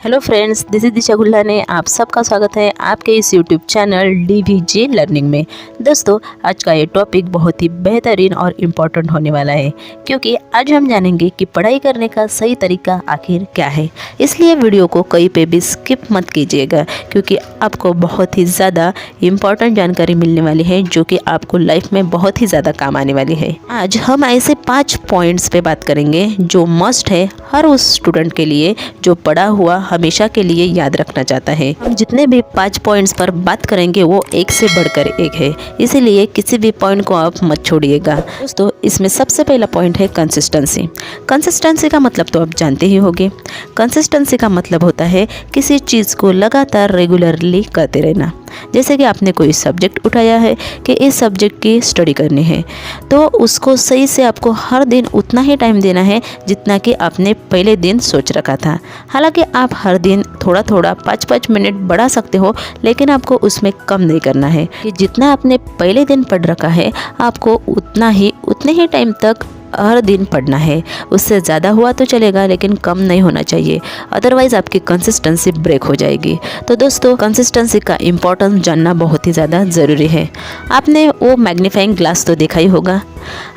Hello friends, this is दिशा गुल्हाने। आप सबका स्वागत है आपके इस यूट्यूब चैनल DVG लर्निंग में। दोस्तों, आज का ये टॉपिक बहुत ही बेहतरीन और इम्पोर्टेंट होने वाला है, क्योंकि आज हम जानेंगे कि पढ़ाई करने का सही तरीका आखिर क्या है। इसलिए वीडियो को कहीं पे भी स्किप मत कीजिएगा, क्योंकि आपको बहुत ही ज़्यादा इम्पोर्टेंट जानकारी मिलने वाली है, जो कि आपको लाइफ में बहुत ही ज़्यादा काम आने वाली है। आज हम ऐसे 5 पॉइंट्स पे बात करेंगे जो मस्ट है हर उस स्टूडेंट के लिए जो पढ़ा हुआ हमेशा के लिए याद रखना चाहता है। हम जितने भी 5 पॉइंट्स पर बात करेंगे वो एक से बढ़कर एक है, इसीलिए किसी भी पॉइंट को आप मत छोड़िएगा। दोस्तों, इसमें सबसे पहला पॉइंट है कंसिस्टेंसी। कंसिस्टेंसी का मतलब तो आप जानते ही होंगे। कंसिस्टेंसी का मतलब होता है किसी चीज़ को लगातार रेगुलरली करते रहना। जैसे कि आपने कोई सब्जेक्ट उठाया है कि इस सब्जेक्ट की स्टडी करनी है, तो उसको सही से आपको हर दिन उतना ही टाइम देना है जितना कि आपने पहले दिन सोच रखा था। हालांकि आप हर दिन थोड़ा थोड़ा 5-5 मिनट बढ़ा सकते हो, लेकिन आपको उसमें कम नहीं करना है कि जितना आपने पहले दिन पढ़ रखा है आपको उतने ही टाइम तक हर दिन पढ़ना है। उससे ज़्यादा हुआ तो चलेगा, लेकिन कम नहीं होना चाहिए, अदरवाइज़ आपकी कंसिस्टेंसी ब्रेक हो जाएगी। तो दोस्तों, कंसिस्टेंसी का इम्पोर्टेंस जानना बहुत ही ज़्यादा ज़रूरी है। आपने वो मैग्नीफाइंग ग्लास तो देखा ही होगा।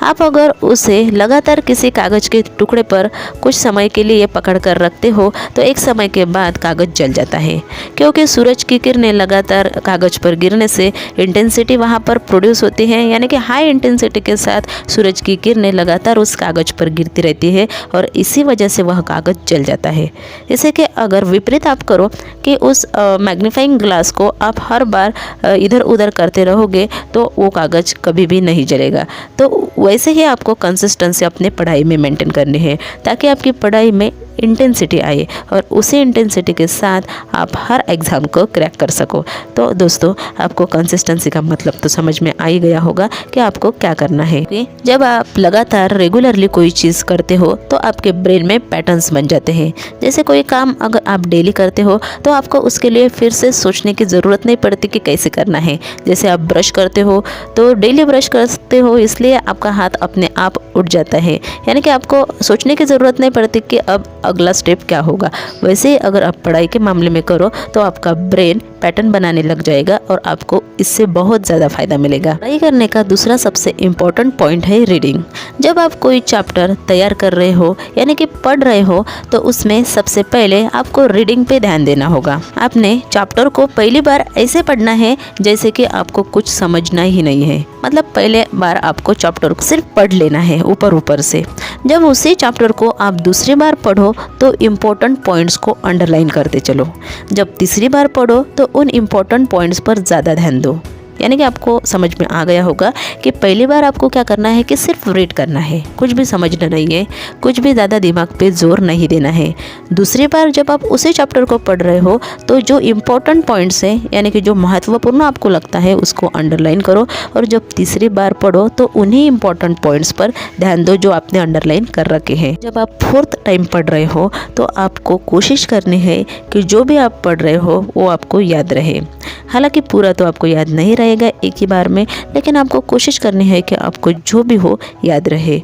आप अगर उसे लगातार किसी कागज़ के टुकड़े पर कुछ समय के लिए पकड़ कर रखते हो तो एक समय के बाद कागज़ जल जाता है, क्योंकि सूरज की किरणें लगातार कागज़ पर गिरने से इंटेंसिटी वहाँ पर प्रोड्यूस होती है, यानी कि हाई इंटेंसिटी के साथ सूरज की किरणें लगातार उस कागज़ पर गिरती रहती है और इसी वजह से वह कागज़ जल जाता है। जैसे कि अगर विपरीत आप करो कि उस मैग्नीफाइंग ग्लास को आप हर बार इधर उधर करते रहोगे तो वो कागज़ कभी भी नहीं जलेगा। तो वैसे ही आपको कंसिस्टेंसी अपने पढ़ाई में मेंटेन करनी है, ताकि आपकी पढ़ाई में इंटेंसिटी आए और उसी इंटेंसिटी के साथ आप हर एग्ज़ाम को क्रैक कर सको। तो दोस्तों, आपको कंसिस्टेंसी का मतलब तो समझ में आ ही गया होगा कि आपको क्या करना है। जब आप लगातार रेगुलरली कोई चीज़ करते हो तो आपके ब्रेन में पैटर्न्स बन जाते हैं। जैसे कोई काम अगर आप डेली करते हो तो आपको उसके लिए फिर से सोचने की ज़रूरत नहीं पड़ती कि कैसे करना है। जैसे आप ब्रश करते हो तो डेली ब्रश करते हो, इसलिए आपका हाथ अपने आप उठ जाता है, यानी कि आपको सोचने की ज़रूरत नहीं पड़ती कि अब अगला स्टेप क्या होगा। वैसे ही अगर आप पढ़ाई के मामले में करो तो आपका ब्रेन पैटर्न बनाने लग जाएगा और आपको इससे बहुत ज़्यादा फायदा मिलेगा। पढ़ाई करने का दूसरा सबसे इम्पोर्टेंट पॉइंट है रीडिंग। जब आप कोई चैप्टर तैयार कर रहे हो, यानी कि पढ़ रहे हो, तो उसमें सबसे पहले आपको रीडिंग पे ध्यान देना होगा। आपने चैप्टर को पहली बार ऐसे पढ़ना है जैसे कि आपको कुछ समझना ही नहीं है। मतलब पहले बार आपको चैप्टर को सिर्फ पढ़ लेना है ऊपर ऊपर से। जब उसी चैप्टर को आप दूसरी बार पढ़ो तो इम्पोर्टेंट पॉइंट्स को अंडरलाइन करते चलो। जब तीसरी बार पढ़ो तो उन इम्पोर्टेंट पॉइंट्स पर ज़्यादा ध्यान दो। यानी कि आपको समझ में आ गया होगा कि पहली बार आपको क्या करना है कि सिर्फ रीड करना है, कुछ भी समझना नहीं है, कुछ भी ज़्यादा दिमाग पे जोर नहीं देना है। दूसरी बार जब आप उसी चैप्टर को पढ़ रहे हो तो जो इम्पोर्टेंट पॉइंट्स हैं, यानी कि जो महत्वपूर्ण आपको लगता है, उसको अंडरलाइन करो। और जब तीसरी बार पढ़ो तो उन्हीं इम्पोर्टेंट पॉइंट्स पर ध्यान दो जो आपने अंडरलाइन कर रखे हैं। जब आप 4th टाइम पढ़ रहे हो तो आपको कोशिश करनी है कि जो भी आप पढ़ रहे हो वो आपको याद रहे। हालांकि पूरा तो आपको याद नहीं रहेगा एक ही बार में, लेकिन आपको कोशिश करनी है कि आपको जो भी हो याद रहे।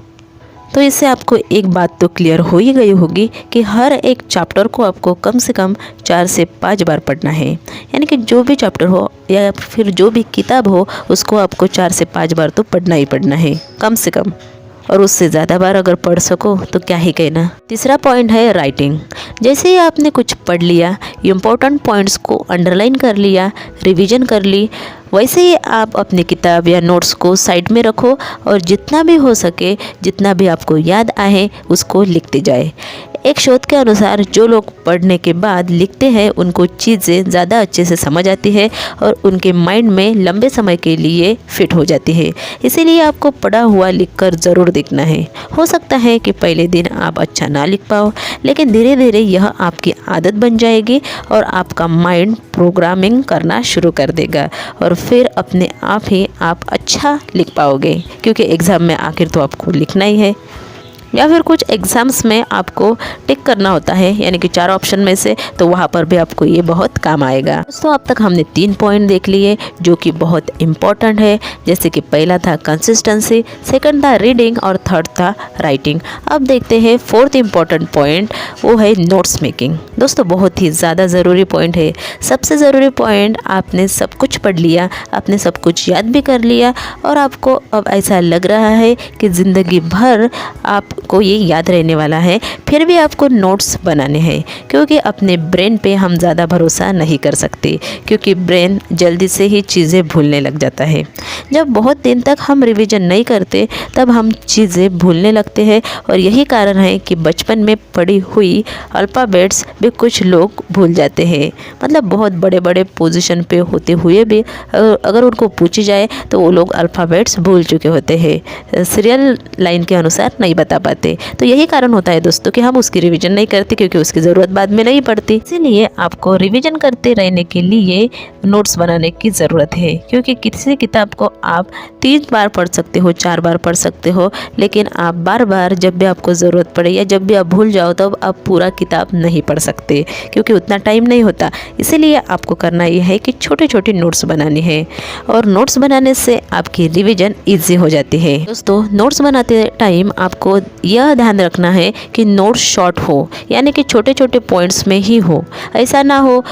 तो इससे आपको एक बात तो क्लियर हो ही गई होगी कि हर एक चैप्टर को आपको कम से कम 4 से 5 बार पढ़ना है। यानी कि जो भी चैप्टर हो या फिर जो भी किताब हो, उसको आपको 4 से 5 बार तो पढ़ना ही पढ़ना है कम से कम, और उससे ज़्यादा बार अगर पढ़ सको तो क्या ही कहना। तीसरा पॉइंट है राइटिंग। जैसे ही आपने कुछ पढ़ लिया, इम्पोर्टेंट पॉइंट्स को अंडरलाइन कर लिया, रिवीजन कर ली, वैसे ही आप अपनी किताब या नोट्स को साइड में रखो और जितना भी हो सके, जितना भी आपको याद आए, उसको लिखते जाए। एक शोध के अनुसार जो लोग पढ़ने के बाद लिखते हैं उनको चीज़ें ज़्यादा अच्छे से समझ आती है और उनके माइंड में लंबे समय के लिए फिट हो जाती है। इसीलिए आपको पढ़ा हुआ लिखकर ज़रूर देखना है। हो सकता है कि पहले दिन आप अच्छा ना लिख पाओ, लेकिन धीरे धीरे यह आपकी आदत बन जाएगी और आपका माइंड प्रोग्रामिंग करना शुरू कर देगा और फिर अपने आप ही आप अच्छा लिख पाओगे, क्योंकि एग्ज़ाम में आखिर तो आपको लिखना ही है। या फिर कुछ एग्ज़ाम्स में आपको टिक करना होता है, यानी कि 4 ऑप्शन में से, तो वहाँ पर भी आपको ये बहुत काम आएगा। दोस्तों अब तक हमने 3 पॉइंट देख लिए जो कि बहुत इम्पॉर्टेंट है, जैसे कि पहला था कंसिस्टेंसी, सेकंड था रीडिंग और थर्ड था राइटिंग। अब देखते हैं 4th इम्पॉर्टेंट पॉइंट, वो है नोट्स मेकिंग। दोस्तों बहुत ही ज़्यादा ज़रूरी पॉइंट है। सबसे ज़रूरी पॉइंट, आपने सब कुछ पढ़ लिया, आपने सब कुछ याद भी कर लिया और आपको अब ऐसा लग रहा है कि ज़िंदगी भर आपको ये याद रहने वाला है, फिर भी आपको नोट्स बनाने हैं, क्योंकि अपने ब्रेन पे हम ज़्यादा भरोसा नहीं कर सकते, क्योंकि ब्रेन जल्दी से ही चीज़ें भूलने लग जाता है। जब बहुत दिन तक हम रिवीजन नहीं करते तब हम चीज़ें भूलने लगते हैं, और यही कारण है कि बचपन में पढ़ी हुई अल्फ़ाबेट्स भी कुछ लोग भूल जाते हैं। मतलब बहुत बड़े बड़े पोजीशन पे होते हुए भी अगर उनको पूछी जाए तो वो लोग अल्फ़ाबेट्स भूल चुके होते हैं, सीरियल लाइन के अनुसार नहीं बता पाते। तो यही कारण होता है दोस्तों कि हम उसकी रिवीजन नहीं करते, क्योंकि उसकी ज़रूरत बाद में नहीं पड़ती। इसीलिए आपको रिवीजन करते रहने के लिए नोट्स बनाने की ज़रूरत है, क्योंकि किसी किताब को आप 3 बार पढ़ सकते हो, 4 बार पढ़ सकते हो, लेकिन आप बार बार जब भी आपको ज़रूरत पड़े या जब भी आप भूल जाओ तब आप पूरा किताब नहीं पढ़ सकते, क्योंकि उतना टाइम नहीं होता। इसीलिए आपको करना यह है कि छोटे छोटे नोट्स बनाने हैं, और नोट्स बनाने से आपकी रिवीजन ईजी हो जाती है। दोस्तों नोट्स बनाते टाइम आपको यह ध्यान रखना है कि नोट्स शॉर्ट हो, यानी कि छोटे छोटे पॉइंट्स में ही हो। ऐसा ना हो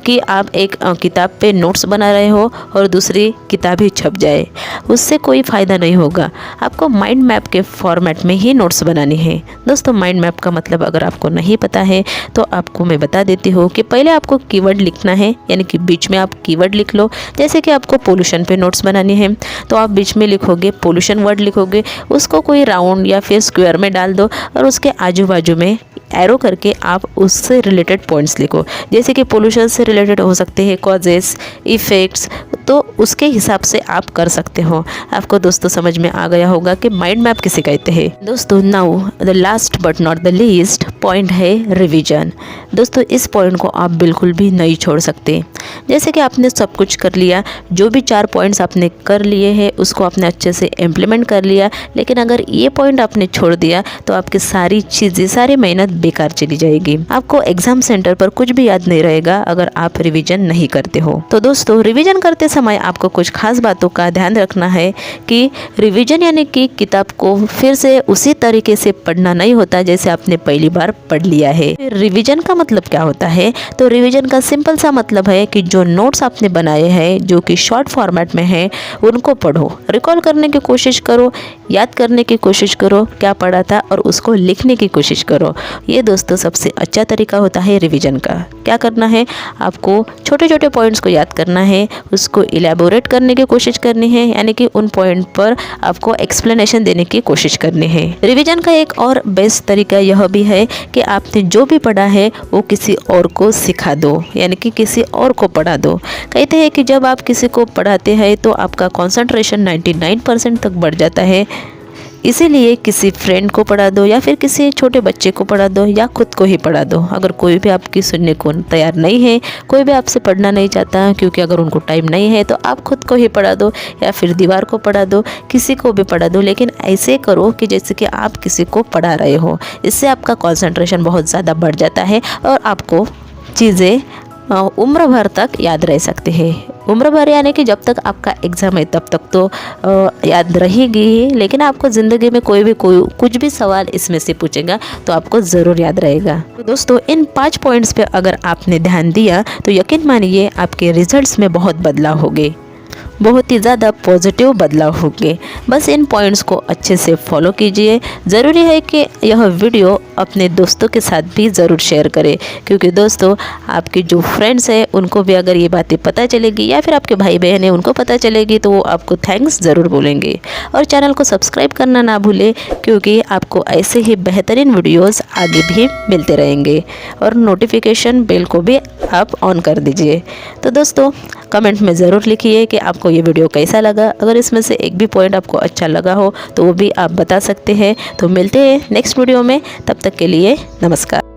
कि आप एक किताब पे नोट्स बना रहे हो और दूसरी किताब ही छप जाए, उससे कोई फ़ायदा नहीं होगा। आपको माइंड मैप के फॉर्मेट में ही नोट्स बनाने हैं। दोस्तों माइंड मैप का मतलब अगर आपको नहीं पता है तो आपको मैं बता देती हूँ कि पहले आपको कीवर्ड लिखना है, यानी कि बीच में आप कीवर्ड लिख लो। जैसे कि आपको पोल्यूशन पे नोट्स बनाने हैं तो आप बीच में लिखोगे पोल्यूशन वर्ड लिखोगे, उसको कोई राउंड या फिर स्क्वायर में डाल दो और उसके आजू बाजू में एरो करके आप उससे रिलेटेड पॉइंट्स लिखो। जैसे कि पोल्यूशन से रिलेटेड हो सकते हैं कॉजेस, इफ़ेक्ट्स, तो उसके हिसाब से आप कर सकते हो। आपको दोस्तों समझ में आ गया होगा कि माइंड मैप किसे कहते हैं। दोस्तों now the last but not the least point है रिवीजन। दोस्तों इस पॉइंट को आप बिल्कुल भी नहीं छोड़ सकते। जैसे कि आपने सब कुछ कर लिया, जो भी 4 पॉइंट्स आपने कर लिए हैं उसको आपने अच्छे से इम्प्लीमेंट कर लिया, लेकिन अगर ये पॉइंट आपने छोड़ दिया तो आपकी सारी चीज़ें, सारी मेहनत बेकार चली जाएगी। आपको एग्जाम सेंटर पर कुछ भी याद नहीं रहेगा अगर आप रिवीजन नहीं करते हो। तो दोस्तों रिवीजन करते समय आपको कुछ खास बातों का ध्यान रखना है कि रिवीजन यानी कि किताब को फिर से उसी तरीके से पढ़ना नहीं होता जैसे आपने पहली बार पढ़ लिया है। रिवीजन का मतलब क्या होता है? तो रिवीजन का सिंपल सा मतलब है कि जो नोट्स आपने बनाए हैं जो कि शॉर्ट फॉर्मेट में है उनको पढ़ो, रिकॉल करने की कोशिश करो, याद करने की कोशिश करो क्या पढ़ा था और उसको लिखने की कोशिश करो। ये दोस्तों सबसे अच्छा तरीका होता है रिवीजन का। क्या करना है, आपको छोटे छोटे पॉइंट्स को याद करना है, उसको इलेबोरेट करने की कोशिश करनी है, यानी कि उन पॉइंट पर आपको एक्सप्लेनेशन देने की कोशिश करनी है। रिवीजन का एक और बेस्ट तरीका यह भी है कि आपने जो भी पढ़ा है वो किसी और को सिखा दो, यानी कि किसी और को पढ़ा दो। कहते हैं कि जब आप किसी को पढ़ाते हैं तो आपका कंसंट्रेशन 99% तक बढ़ जाता है। इसीलिए किसी फ्रेंड को पढ़ा दो या फिर किसी छोटे बच्चे को पढ़ा दो या खुद को ही पढ़ा दो। अगर कोई भी आपकी सुनने को तैयार नहीं है, कोई भी आपसे पढ़ना नहीं चाहता क्योंकि अगर उनको टाइम नहीं है, तो आप खुद को ही पढ़ा दो या फिर दीवार को पढ़ा दो, किसी को भी पढ़ा दो, लेकिन ऐसे करो कि जैसे कि आप किसी को पढ़ा रहे हो। इससे आपका कंसंट्रेशन बहुत ज़्यादा बढ़ जाता है और आपको चीज़ें उम्र भर तक याद रह सकते हैं। उम्र भर यानी कि जब तक आपका एग्ज़ाम है तब तक तो याद रहेगी, लेकिन आपको ज़िंदगी में कोई कुछ भी सवाल इसमें से पूछेगा तो आपको ज़रूर याद रहेगा। तो दोस्तों इन 5 पॉइंट्स पे अगर आपने ध्यान दिया तो यकीन मानिए आपके रिजल्ट्स में बहुत बदलाव होंगे, बहुत ही ज़्यादा पॉजिटिव बदलाव होंगे। बस इन पॉइंट्स को अच्छे से फॉलो कीजिए। ज़रूरी है कि यह वीडियो अपने दोस्तों के साथ भी ज़रूर शेयर करें, क्योंकि दोस्तों आपके जो फ्रेंड्स हैं उनको भी अगर ये बातें पता चलेगी या फिर आपके भाई बहन हैं उनको पता चलेगी तो वो आपको थैंक्स ज़रूर बोलेंगे। और चैनल को सब्सक्राइब करना ना भूलें, क्योंकि आपको ऐसे ही बेहतरीन वीडियोज़ आगे भी मिलते रहेंगे। और नोटिफिकेशन बेल को भी आप ऑन कर दीजिए। तो दोस्तों कमेंट में ज़रूर लिखिए कि आपको ये वीडियो कैसा लगा। अगर इसमें से एक भी पॉइंट आपको अच्छा लगा हो तो वो भी आप बता सकते हैं। तो मिलते हैं नेक्स्ट वीडियो में, तब तक के लिए नमस्कार।